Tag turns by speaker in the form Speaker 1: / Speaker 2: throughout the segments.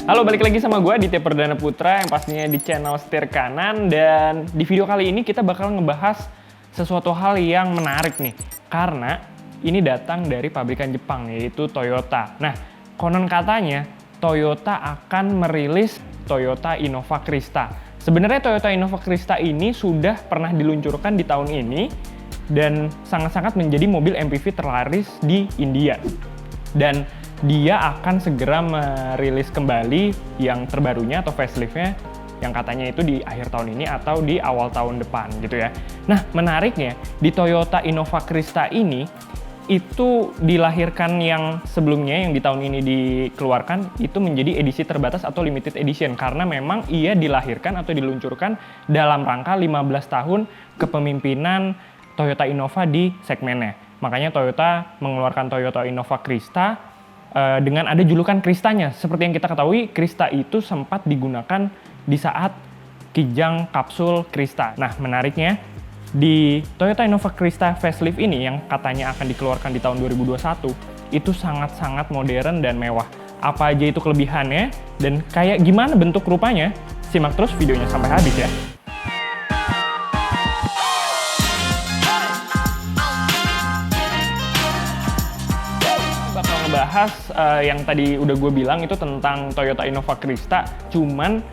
Speaker 1: Halo, balik lagi sama gue Aditya Perdana Putra yang pastinya di channel Setir Kanan. Dan di video kali ini kita bakal ngebahas sesuatu hal yang menarik nih, karena ini datang dari pabrikan Jepang, yaitu Toyota. Nah, konon katanya Toyota akan merilis Toyota Innova Krista. Sebenarnya Toyota Innova Krista ini sudah pernah diluncurkan di tahun ini dan sangat-sangat menjadi mobil MPV terlaris di India. Dan dia akan segera merilis kembali yang terbarunya atau facelift-nya yang katanya itu di akhir tahun ini atau di awal tahun depan gitu ya. Nah, menariknya di Toyota Innova Krista ini itu dilahirkan yang sebelumnya yang di tahun ini dikeluarkan itu menjadi edisi terbatas atau limited edition karena memang ia dilahirkan atau diluncurkan dalam rangka 15 tahun kepemimpinan Toyota Innova di segmennya. Makanya Toyota mengeluarkan Toyota Innova Krista dengan ada julukan Kristanya. Seperti yang kita ketahui, Krista itu sempat digunakan di saat kijang kapsul Krista. Nah, menariknya, di Toyota Innova Krista facelift ini yang katanya akan dikeluarkan di tahun 2021, itu sangat-sangat modern dan mewah. Apa aja itu kelebihannya, dan kayak gimana bentuk rupanya? Simak terus videonya sampai habis ya. Bahas yang tadi udah gue bilang itu tentang Toyota Innova Krista, cuman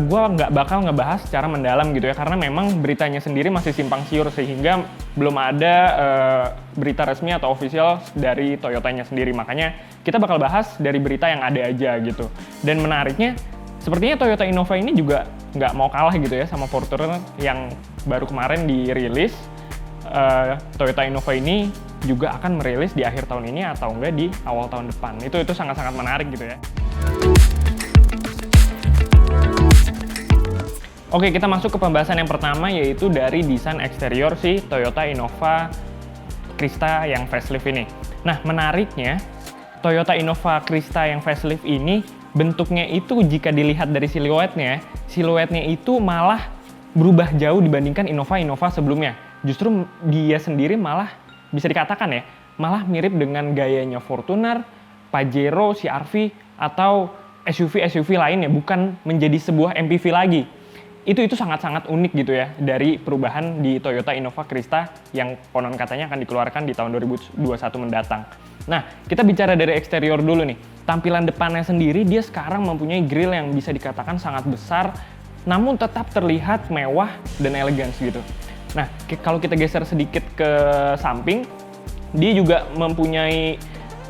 Speaker 1: gue nggak bakal ngebahas secara mendalam gitu ya, karena memang beritanya sendiri masih simpang siur sehingga belum ada berita resmi atau official dari Toyotanya sendiri. Makanya kita bakal bahas dari berita yang ada aja gitu. Dan menariknya, sepertinya Toyota Innova ini juga nggak mau kalah gitu ya sama Fortuner yang baru kemarin dirilis. Toyota Innova ini juga akan merilis di akhir tahun ini atau enggak di awal tahun depan. Itu sangat-sangat menarik gitu ya. Oke, kita masuk ke pembahasan yang pertama, yaitu dari desain eksterior si Toyota Innova Krista yang facelift ini. Nah, menariknya Toyota Innova Krista yang facelift ini bentuknya itu jika dilihat dari siluetnya itu malah berubah jauh dibandingkan Innova sebelumnya. Justru dia sendiri malah bisa dikatakan ya, malah mirip dengan gayanya Fortuner, Pajero, CR-V, atau SUV lainnya, bukan menjadi sebuah MPV lagi. Itu sangat-sangat unik gitu ya, dari perubahan di Toyota Innova Krista yang konon katanya akan dikeluarkan di tahun 2021 mendatang. Nah, kita bicara dari eksterior dulu nih. Tampilan depannya sendiri, dia sekarang mempunyai grill yang bisa dikatakan sangat besar, namun tetap terlihat mewah dan elegan gitu. Nah, kalau kita geser sedikit ke samping, dia juga mempunyai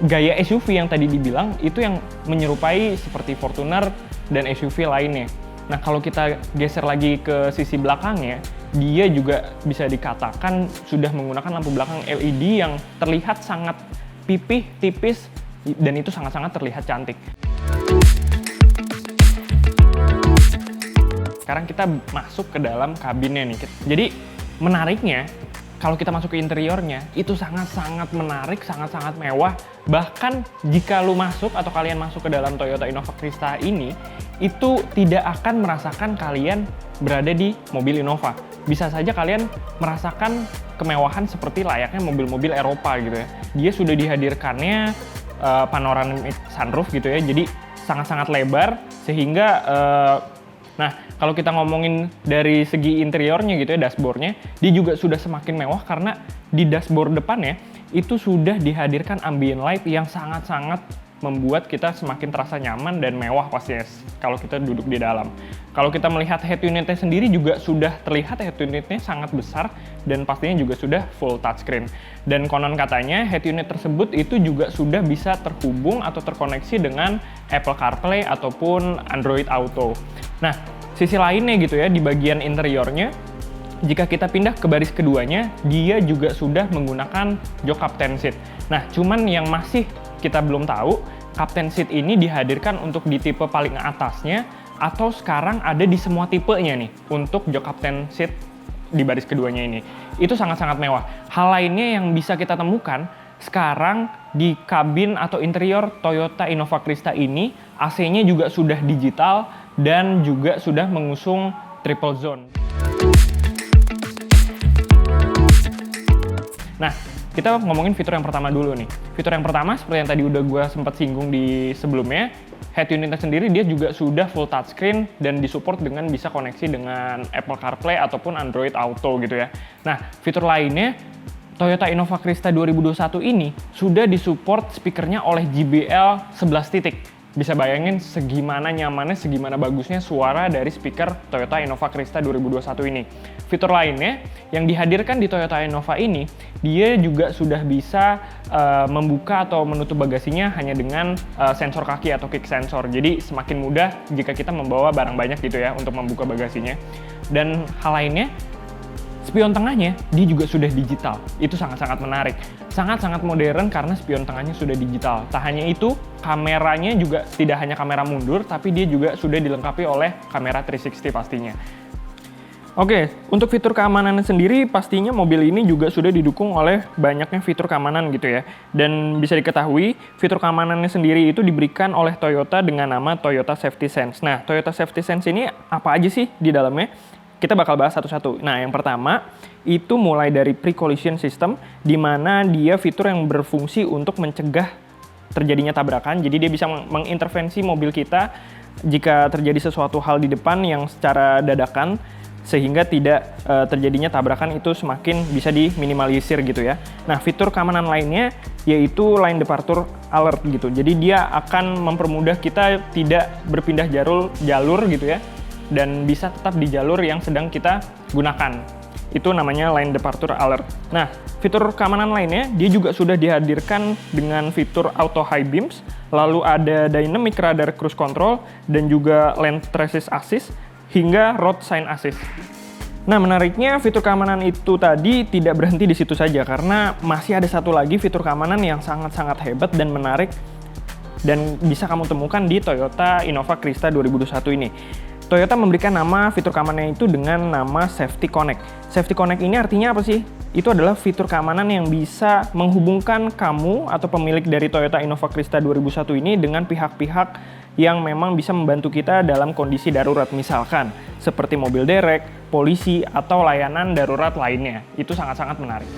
Speaker 1: gaya SUV yang tadi dibilang, itu yang menyerupai seperti Fortuner dan SUV lainnya. Nah, kalau kita geser lagi ke sisi belakangnya, dia juga bisa dikatakan sudah menggunakan lampu belakang LED yang terlihat sangat pipih, tipis, dan itu sangat-sangat terlihat cantik. Sekarang kita masuk ke dalam kabinnya nih. Jadi, menariknya, kalau kita masuk ke interiornya, itu sangat-sangat menarik, sangat-sangat mewah. Bahkan jika lu masuk atau kalian masuk ke dalam Toyota Innova Krista ini, itu tidak akan merasakan kalian berada di mobil Innova. Bisa saja kalian merasakan kemewahan seperti layaknya mobil-mobil Eropa gitu ya. Dia sudah dihadirkannya panoramic sunroof gitu ya, jadi sangat-sangat lebar sehingga nah, kalau kita ngomongin dari segi interiornya gitu ya, dashboardnya, dia juga sudah semakin mewah karena di dashboard depannya itu sudah dihadirkan ambient light yang sangat-sangat membuat kita semakin terasa nyaman dan mewah pastinya kalau kita duduk di dalam. Kalau kita melihat head unitnya sendiri juga sudah terlihat head unitnya sangat besar dan pastinya juga sudah full touchscreen. Dan konon katanya head unit tersebut itu juga sudah bisa terhubung atau terkoneksi dengan Apple CarPlay ataupun Android Auto. Nah, sisi lainnya gitu ya, di bagian interiornya, jika kita pindah ke baris keduanya, dia juga sudah menggunakan jok captain seat. Nah, cuman yang masih kita belum tahu, captain seat ini dihadirkan untuk di tipe paling atasnya, atau sekarang ada di semua tipenya nih, untuk jok captain seat di baris keduanya ini. Itu sangat-sangat mewah. Hal lainnya yang bisa kita temukan, sekarang di kabin atau interior Toyota Innova Krista ini, AC-nya juga sudah digital dan juga sudah mengusung triple zone. Nah, kita ngomongin fitur yang pertama dulu nih. Fitur yang pertama, seperti yang tadi udah gue sempat singgung di sebelumnya, head unitnya sendiri dia juga sudah full touchscreen dan disupport dengan bisa koneksi dengan Apple CarPlay ataupun Android Auto gitu ya. Nah, fitur lainnya Toyota Innova Crista 2021 ini sudah disupport speakernya oleh JBL 11 titik. Bisa bayangin segimana nyamannya, segimana bagusnya suara dari speaker Toyota Innova Crista 2021 ini. Fitur lainnya yang dihadirkan di Toyota Innova ini, dia juga sudah bisa membuka atau menutup bagasinya hanya dengan sensor kaki atau kick sensor. Jadi semakin mudah jika kita membawa barang banyak gitu ya untuk membuka bagasinya. Dan hal lainnya, spion tengahnya dia juga sudah digital. Itu sangat-sangat menarik. Sangat-sangat modern karena spion tengahnya sudah digital. Tak hanya itu, kameranya juga tidak hanya kamera mundur, tapi dia juga sudah dilengkapi oleh kamera 360 pastinya. Oke, untuk fitur keamanan sendiri pastinya mobil ini juga sudah didukung oleh banyaknya fitur keamanan gitu ya. Dan bisa diketahui, fitur keamanannya sendiri itu diberikan oleh Toyota dengan nama Toyota Safety Sense. Nah, Toyota Safety Sense ini apa aja sih di dalamnya? Kita bakal bahas satu-satu. Nah, yang pertama itu mulai dari pre-collision system, di mana dia fitur yang berfungsi untuk mencegah terjadinya tabrakan. Jadi dia bisa mengintervensi mobil kita jika terjadi sesuatu hal di depan yang secara dadakan, sehingga tidak terjadinya tabrakan itu semakin bisa diminimalisir gitu ya. Nah, fitur keamanan lainnya yaitu Lane Departure Alert gitu. Jadi dia akan mempermudah kita tidak berpindah jalur gitu ya, dan bisa tetap di jalur yang sedang kita gunakan. Itu namanya Lane Departure Alert. Nah, fitur keamanan lainnya, dia juga sudah dihadirkan dengan fitur Auto High Beams, lalu ada Dynamic Radar Cruise Control, dan juga Lane Traces Assist, hingga Road Sign Assist. Nah, menariknya fitur keamanan itu tadi tidak berhenti di situ saja, karena masih ada satu lagi fitur keamanan yang sangat-sangat hebat dan menarik, dan bisa kamu temukan di Toyota Innova Crista 2021 ini. Toyota memberikan nama fitur keamanannya itu dengan nama Safety Connect. Safety Connect ini artinya apa sih? Itu adalah fitur keamanan yang bisa menghubungkan kamu atau pemilik dari Toyota Innova Crista 2001 ini dengan pihak-pihak yang memang bisa membantu kita dalam kondisi darurat, misalkan seperti mobil derek, polisi, atau layanan darurat lainnya. Itu sangat-sangat menarik.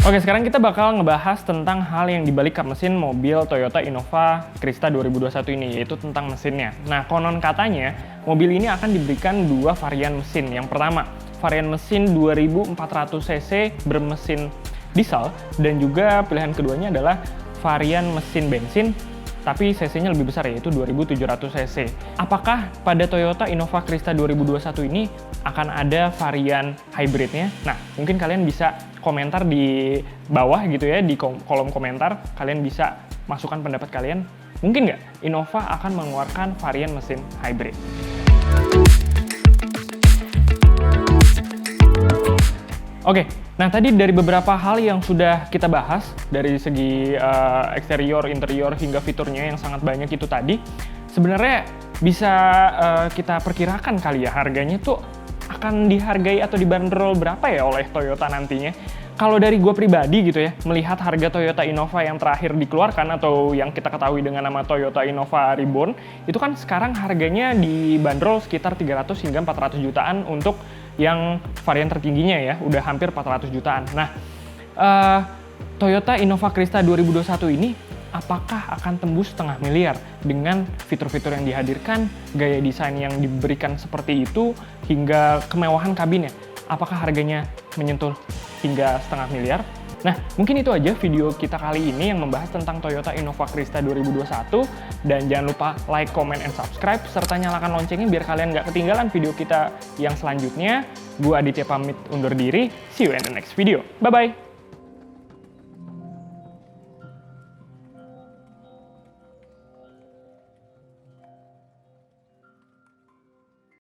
Speaker 1: Oke, sekarang kita bakal ngebahas tentang hal yang dibalik kap mesin mobil Toyota Innova Crista 2021 ini, yaitu tentang mesinnya. Nah, konon katanya mobil ini akan diberikan dua varian mesin. Yang pertama, varian mesin 2400 cc bermesin diesel, dan juga pilihan keduanya adalah varian mesin bensin tapi cc-nya lebih besar, yaitu 2700 cc. Apakah pada Toyota Innova Crista 2021 ini akan ada varian hybridnya? Nah, mungkin kalian bisa komentar di bawah gitu ya, di kolom komentar. Kalian bisa masukkan pendapat kalian. Mungkin nggak Innova akan mengeluarkan varian mesin hybrid? Oke, nah tadi dari beberapa hal yang sudah kita bahas, dari segi eksterior, interior, hingga fiturnya yang sangat banyak itu tadi, sebenarnya bisa kita perkirakan kali ya harganya tuh akan dihargai atau dibanderol berapa ya oleh Toyota nantinya. Kalau dari gue pribadi gitu ya, melihat harga Toyota Innova yang terakhir dikeluarkan atau yang kita ketahui dengan nama Toyota Innova Reborn, itu kan sekarang harganya dibanderol sekitar 300 hingga 400 jutaan untuk yang varian tertingginya ya, udah hampir 400 jutaan. Nah, Toyota Innova Crista 2021 ini apakah akan tembus setengah miliar dengan fitur-fitur yang dihadirkan, gaya desain yang diberikan seperti itu, hingga kemewahan kabinnya? Apakah harganya menyentuh hingga setengah miliar? Nah, mungkin itu aja video kita kali ini yang membahas tentang Toyota Innova Crista 2021. Dan jangan lupa like, comment, and subscribe, serta nyalakan loncengnya biar kalian nggak ketinggalan video kita yang selanjutnya. Gue Aditya pamit undur diri. See you in the next video. Bye-bye!